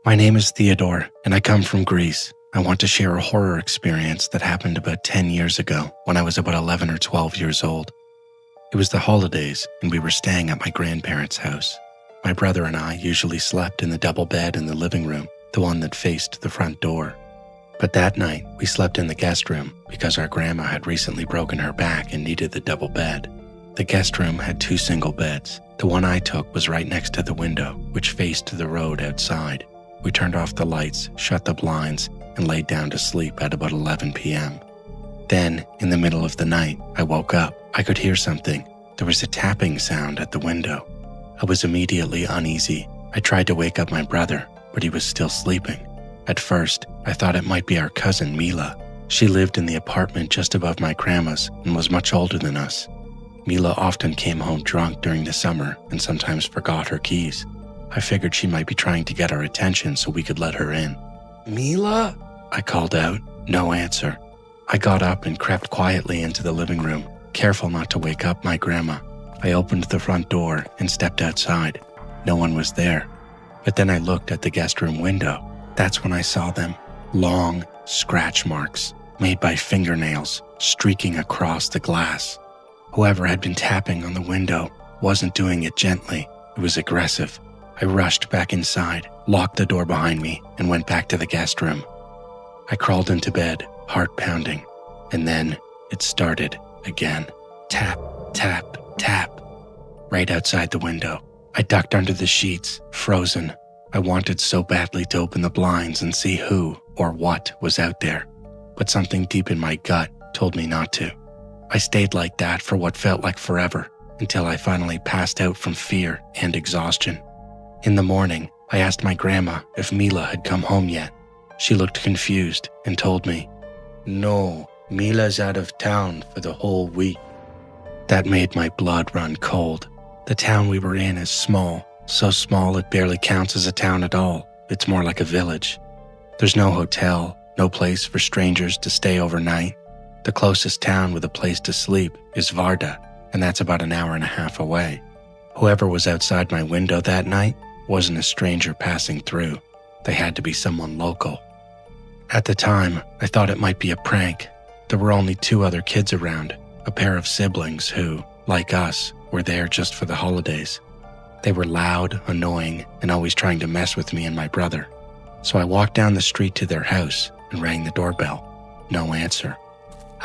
My name is Theodore, and I come from Greece. I want to share a horror experience that happened about 10 years ago when I was about 11 or 12 years old. It was the holidays, and we were staying at my grandparents' house. My brother and I usually slept in the double bed in the living room, the one that faced the front door. But that night, we slept in the guest room because our grandma had recently broken her back and needed the double bed. The guest room had 2 single beds. The one I took was right next to the window, which faced the road outside. We turned off the lights, shut the blinds, and laid down to sleep at about 11 p.m. Then, in the middle of the night, I woke up. I could hear something. There was a tapping sound at the window. I was immediately uneasy. I tried to wake up my brother, but he was still sleeping. At first, I thought it might be our cousin Mila. She lived in the apartment just above my grandma's and was much older than us. Mila often came home drunk during the summer and sometimes forgot her keys. I figured she might be trying to get our attention so we could let her in. "Mila?" I called out. No answer. I got up and crept quietly into the living room, careful not to wake up my grandma. I opened the front door and stepped outside. No one was there. But then I looked at the guest room window. That's when I saw them. Long scratch marks made by fingernails streaking across the glass. Whoever had been tapping on the window wasn't doing it gently. It was aggressive. I rushed back inside, locked the door behind me, and went back to the guest room. I crawled into bed, heart pounding, and then it started again. Tap, tap, tap. Right outside the window. I ducked under the sheets, frozen. I wanted so badly to open the blinds and see who or what was out there, but something deep in my gut told me not to. I stayed like that for what felt like forever, until I finally passed out from fear and exhaustion. In the morning, I asked my grandma if Mila had come home yet. She looked confused and told me, "No, Mila's out of town for the whole week." That made my blood run cold. The town we were in is small, so small it barely counts as a town at all. It's more like a village. There's no hotel, no place for strangers to stay overnight. The closest town with a place to sleep is Varda, and that's about an hour and a half away. Whoever was outside my window that night wasn't a stranger passing through. They had to be someone local. At the time, I thought it might be a prank. There were only 2 other kids around, a pair of siblings who, like us, were there just for the holidays. They were loud, annoying, and always trying to mess with me and my brother. So I walked down the street to their house and rang the doorbell. No answer.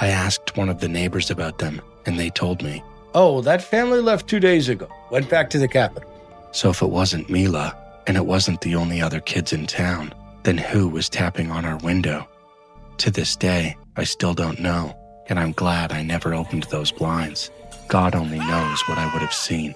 I asked one of the neighbors about them, and they told me, "Oh, that family left 2 days ago. Went back to the capital." So if it wasn't Mila, and it wasn't the only other kids in town, then who was tapping on our window? To this day, I still don't know, and I'm glad I never opened those blinds. God only knows what I would have seen.